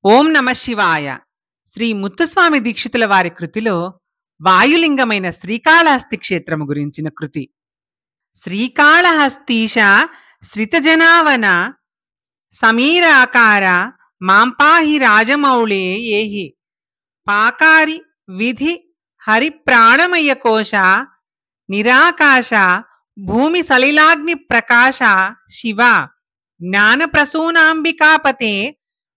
ఓం నమ శివాయ. శ్రీ ముత్తుస్వామి దీక్షితుల వారి కృతిలో వాయులింగమైన శ్రీకాళహస్తి క్షేత్రము గురించిన కృతి. శ్రీకాళహస్తీశ శ్రితజనావన సమీరాకార మాంపాహి రాజమౌళే ఏహి పాకారి విధి హరిప్రాణమయ కోశ నిరాకాశ భూమి సలిలాగ్ని ప్రకాశ శివ జ్ఞాన ప్రసూనాంబికాపతే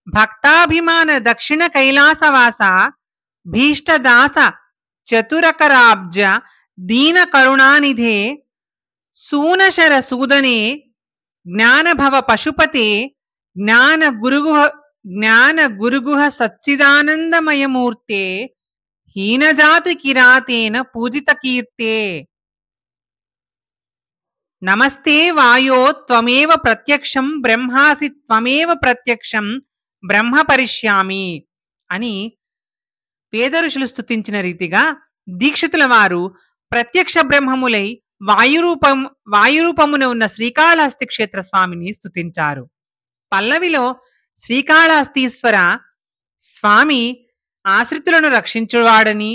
భక్తాభిమాన దక్షిణ కైలాసవాస భీష్టదాస చతురకరాబ్జ దీన కరుణానిధే సూనశర సూదనే జ్ఞానభవ పశుపతే జ్ఞాన గురుగుహ సచ్చిదానందమయమూర్తే హీనజాతి కిరాతేన పూజిత కీర్తే. నమస్తే వాయో త్వమేవ ప్రత్యక్షం బ్రహ్మాసి త్వమేవ ప్రత్యక్షం బ్రహ్మ పరిష్యామి అని వేద ఋషులు స్తుతించిన రీతిగా దీక్షితుల వారు ప్రత్యక్ష బ్రహ్మములై వాయురూపమున ఉన్న శ్రీకాళహస్తి క్షేత్ర స్వామిని స్తుతించారు. పల్లవిలో శ్రీకాళహస్తీశ్వర స్వామి ఆశ్రితులను రక్షించువాడని,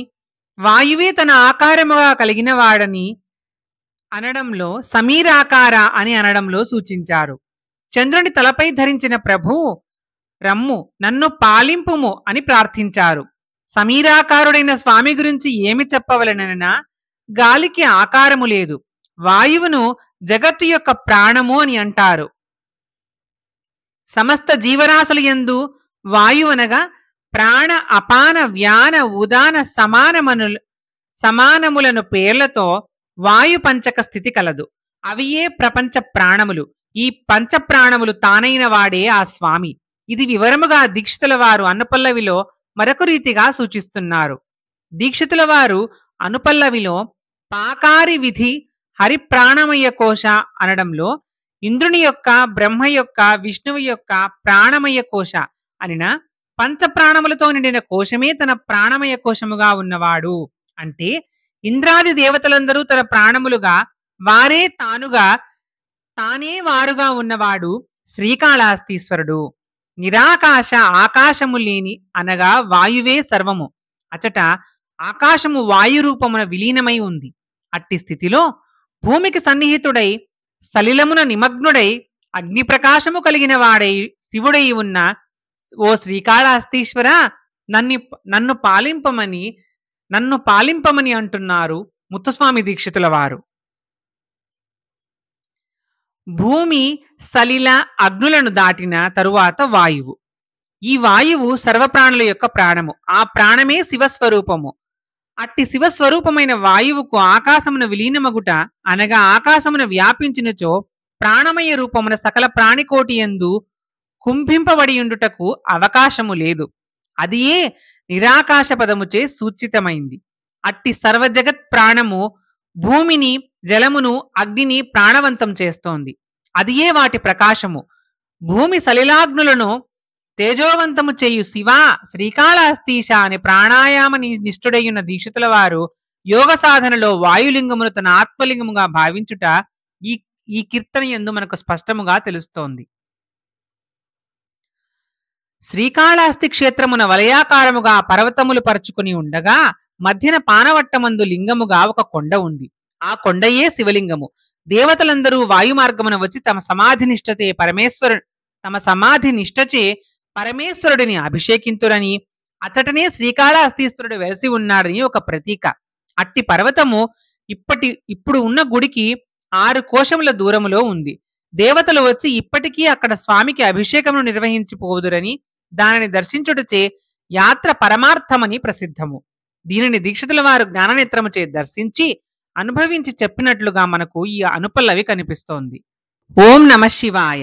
వాయువే తన ఆకారముగా కలిగిన వాడని అనడంలో, సమీరాకార అని అనడంలో సూచించారు. చంద్రుని తలపై ధరించిన ప్రభువు రమ్ము నన్ను పాలింపుము అని ప్రార్థించారు. సమీరాకారుడైన స్వామి గురించి ఏమి చెప్పవలనైనా గాలికి ఆకారము లేదు. వాయువును జగత్తు యొక్క ప్రాణము అని అంటారు. సమస్త జీవరాశుల యందు వాయువనగా ప్రాణ అపాన వ్యాన ఉదాన సమానములను పేర్లతో వాయు పంచక స్థితి కలదు. అవియే ప్రపంచ ప్రాణములు. ఈ పంచ ప్రాణములు తానైన వాడే ఆ స్వామి. ఇది వివరముగా దీక్షితుల వారు అనుపల్లవిలో మరొక రీతిగా సూచిస్తున్నారు. దీక్షితుల వారు అనుపల్లవిలో పాకారి విధి హరిప్రాణమయ కోశ అనడంలో ఇంద్రుని యొక్క, బ్రహ్మ యొక్క, విష్ణువు యొక్క ప్రాణమయ కోశ అనిన పంచప్రాణములతో నిండిన కోశమే తన ప్రాణమయ కోశముగా ఉన్నవాడు. అంటే ఇంద్రాది దేవతలందరూ తన ప్రాణములుగా, వారే తానుగా, తానే వారుగా ఉన్నవాడు శ్రీకాళహస్తీశ్వరుడు. నిరాకాశ ఆకాశము లేని అనగా వాయువే సర్వము. అచట ఆకాశము వాయు రూపమున విలీనమై ఉంది. అట్టి స్థితిలో భూమికి సన్నిహితుడై సలిలమున నిమగ్నుడై అగ్నిప్రకాశము కలిగిన వాడై శివుడై ఉన్న ఓ శ్రీకాళహస్తీశ్వర నన్ను పాలింపమని అంటున్నారు ముత్తుస్వామి దీక్షితుల వారు. భూమి సలిల అగ్నులను దాటిన తరువాత వాయువు. ఈ వాయువు సర్వప్రాణుల యొక్క ప్రాణము. ఆ ప్రాణమే శివస్వరూపము. అట్టి శివస్వరూపమైన వాయువుకు ఆకాశమున విలీనమగుట అనగా ఆకాశమున వ్యాపించినచో ప్రాణమయ రూపమున సకల ప్రాణికోటి యందు కుంభింపబడియుండుటకు అవకాశము లేదు. అదియే నిరాకాశ పదముచే సూచితమైంది. అట్టి సర్వజగత్ ప్రాణము భూమిని, జలమును, అగ్నిని ప్రాణవంతం చేస్తోంది. అదియే వాటి ప్రకాశము. భూమి సలిలాగ్నులను తేజోవంతము చేయు శివ శ్రీకాళహస్తీశ అని ప్రాణాయామ నిష్ఠుడయ్యున్న దీక్షితుల వారు యోగ సాధనలో వాయులింగమును తన ఆత్మలింగముగా భావించుట ఈ కీర్తన యందు మనకు స్పష్టముగా తెలుస్తోంది. శ్రీకాళహస్తి క్షేత్రమున వలయాకారముగా పర్వతములు పరుచుకుని ఉండగా మధ్యన పానవట్టమందు లింగముగా ఒక కొండ ఉంది. ఆ కొండయే శివలింగము. దేవతలందరూ వాయు మార్గమున వచ్చి తమ సమాధి నిష్టచే పరమేశ్వరుడిని అభిషేకింతురని, అచ్చటనే శ్రీకాళహస్తీశ్వరుడు వెలసి ఉన్నాడని ఒక ప్రతీక. అట్టి పర్వతము ఇప్పుడు ఉన్న గుడికి 6 కోశముల దూరములో ఉంది. దేవతలు వచ్చి ఇప్పటికీ అక్కడ స్వామికి అభిషేకమును నిర్వహించిపోదురని, దానిని దర్శించుటచే యాత్ర పరమార్థమని ప్రసిద్ధము. దీనిని దీక్షితుల వారు జ్ఞాననేత్రముచే దర్శించి అనుభవించి చెప్పినట్లుగా మనకు ఈ అనుపల్లవి కనిపిస్తోంది. ఓం నమ శివాయ.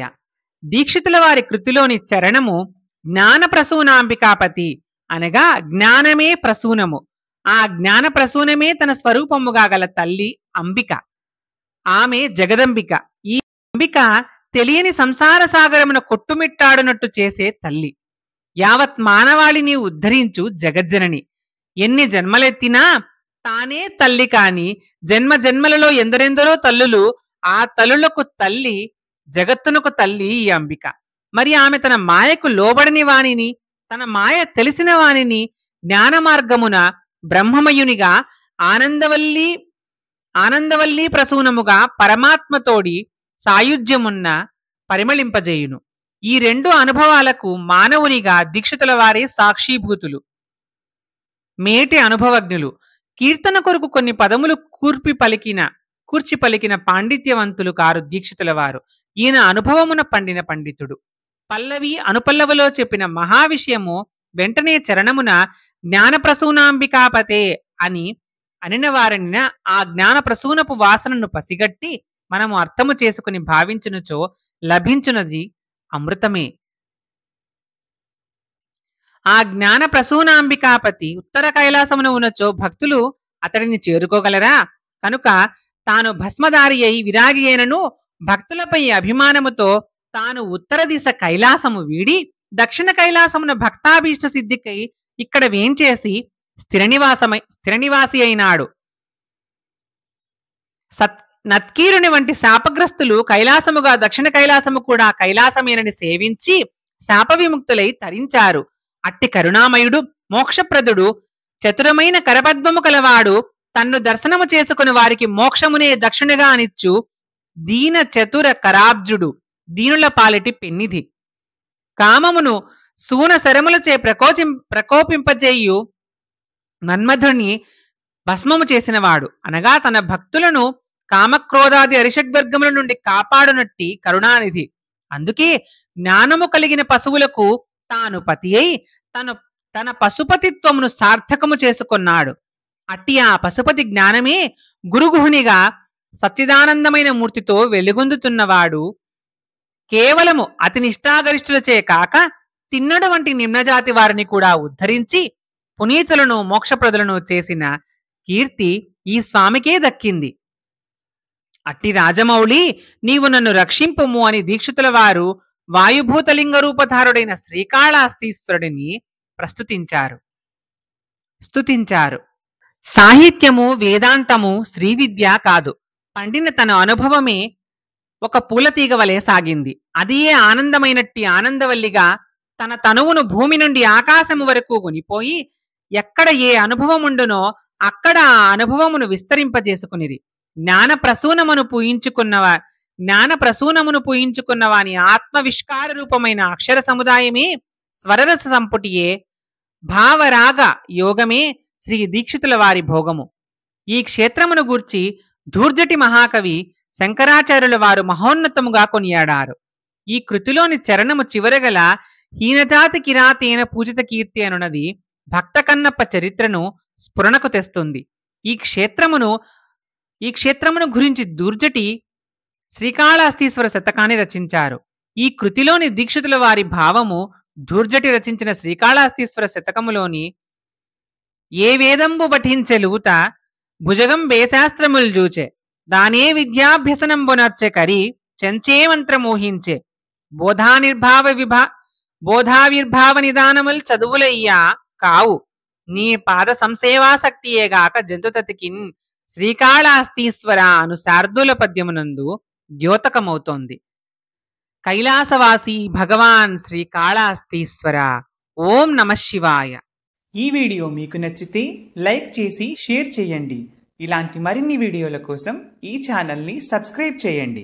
దీక్షితుల వారి కృతిలోని చరణము జ్ఞాన ప్రసూనాంబికాపతి అనగా జ్ఞానమే ప్రసూనము. ఆ జ్ఞాన ప్రసూనమే తన స్వరూపముగా గల తల్లి అంబిక. ఆమె జగదంబిక. ఈ అంబిక తెలియని సంసార సాగరమున కొట్టుమిట్టాడునట్టు చేసే తల్లి. యావత్ మానవాళిని ఉద్ధరించు జగజ్జనని. ఎన్ని జన్మలెత్తినా తానే తల్లి కాని జన్మ జన్మలలో ఎందరెందరో తల్లులు. ఆ తల్లులకు తల్లి, జగత్తునకు తల్లి ఈ అంబిక. మరి ఆమె తన మాయకు లోబడని వాణిని, తన మాయ తెలిసిన వానిని జ్ఞాన మార్గమున బ్రహ్మమయునిగా ఆనందవల్లి ప్రసూనముగా పరమాత్మతోడి సాయుధ్యమున్న పరిమళింపజేయును. ఈ రెండు అనుభవాలకు మానవునిగా దీక్షితుల వారే సాక్షీభూతులు, మేటి అనుభవజ్ఞులు. కీర్తన కొరకు కొన్ని పదములు కూర్చి పలికిన పాండిత్యవంతులు కారు దీక్షితుల వారు. ఈయన అనుభవమున పండిన పండితుడు. పల్లవి అనుపల్లవిలో చెప్పిన మహావిషయము వెంటనే చరణమున జ్ఞాన ప్రసూనాంబికాపతే అనిన వారిన ఆ జ్ఞాన ప్రసూనపు వాసనను పసిగట్టి మనము అర్థము చేసుకుని భావించునుచో లభించునది అమృతమే. ఆ జ్ఞాన ప్రసూనాంబికాపతి ఉత్తర కైలాసమున ఉన్నచో భక్తులు అతడిని చేరుకోగలరా? కనుక తాను భస్మధారి అయి విరాగి అయినను భక్తులపై అభిమానముతో తాను ఉత్తర దిశ కైలాసము వీడి దక్షిణ కైలాసమున భక్తాభీష్ట సిద్ధికై ఇక్కడ వేంచేసి స్థిరనివాసి అయినాడు. నత్కీరుని వంటి శాపగ్రస్తులు కైలాసముగా దక్షిణ కైలాసము కూడా కైలాసమేనని సేవించి శాప విముక్తులై తరించారు. అట్టి కరుణామయుడు మోక్షప్రదుడు చతురమైన కరపద్మము కలవాడు తన్ను దర్శనము చేసుకుని వారికి మోక్షమునే దక్షిణగా అనిచ్చు దీన చతుర కరాబ్జుడు, దీనుల పాలిటి పెన్నిధి. కామమును సూన శరములచే ప్రకోపింపజేయు మన్మధుని భస్మము చేసినవాడు, అనగా తన భక్తులను కామక్రోధాది అరిషడ్వర్గముల నుండి కాపాడునట్టి కరుణానిధి. అందుకే జ్ఞానము కలిగిన పశువులకు తాను పతి అయి తన పశుపతిత్వమును సార్థకము చేసుకున్నాడు. అట్టి ఆ పశుపతి జ్ఞానమే గురుగుహునిగా సచ్చిదానందమైన మూర్తితో వెలుగొందుతున్నవాడు. కేవలము అతి నిష్ఠాగరిష్ఠులచే కాక తిన్నడు వంటి నిమ్నజాతి వారిని కూడా ఉద్ధరించి పునీతులను మోక్షప్రదులను చేసిన కీర్తి ఈ స్వామికే దక్కింది. అట్టి రాజమౌళి నీవు నన్ను రక్షింపుము అని దీక్షితుల వారు వాయుభూతలింగ రూపధారుడైన శ్రీకాళహస్తీశ్వరుడిని స్తుతించారు. సాహిత్యము, వేదాంతము, శ్రీవిద్య కాదు, పండిన తన అనుభవమే ఒక పూలతీగ వలె సాగింది. అదియే ఆనందమైనట్టి ఆనందవల్లిగా తన తనువును భూమి నుండి ఆకాశము వరకు కొనిపోయి ఎక్కడ ఏ అనుభవముండునో అక్కడ ఆ అనుభవమును విస్తరింపజేసుకునిరి. జ్ఞాన ప్రసూనమును పూయించుకున్న వాని ఆత్మవిష్కార రూపమైన అక్షర సముదాయమే స్వరరస సంపుటియే భావరాగ యోగమే శ్రీ దీక్షితుల వారి భోగము. ఈ క్షేత్రమును గూర్చి ధూర్జటి మహాకవి శంకరాచార్యుల వారు మహోన్నతముగా కొనియాడారు. ఈ కృతిలోని చరణము చివరగల హీనజాతి కిరాతేన పూజిత కీర్తి అనున్నది భక్త కన్నప్ప చరిత్రను స్ఫురణకు తెస్తుంది. ఈ క్షేత్రమును గురించి దుర్జటి శ్రీకాళహస్తీశ్వర శతకాన్ని రచించారు. ఈ కృతిలోని దీక్షితుల వారి భావము దుర్జటి రచించిన శ్రీకాళహస్తీశ్వర శతకములోని ఏ వేదంబు పఠించెలూత భుజగం వేశాస్త్రముల్ జూచే దానే విద్యాభ్యసనంబునర్చె కరి చెంచే మంత్రమోహించే బోధావిర్భావ నిదానముల్ చదువులయ్యా కావు నీ పాద సంసేవాసక్తియేగాక జంతుతతికిన్ శ్రీకాళహస్తీశ్వర అను శార్దూల పద్యమునందు ద్యోతకమవుతోంది. కైలాసవాసి భగవాన్ శ్రీకాళహస్తీశ్వర. ఓం నమః శివాయ. ఈ వీడియో మీకు నచ్చితే లైక్ చేసి షేర్ చేయండి. ఇలాంటి మరిన్ని వీడియోల కోసం ఈ ఛానల్ని సబ్స్క్రైబ్ చేయండి.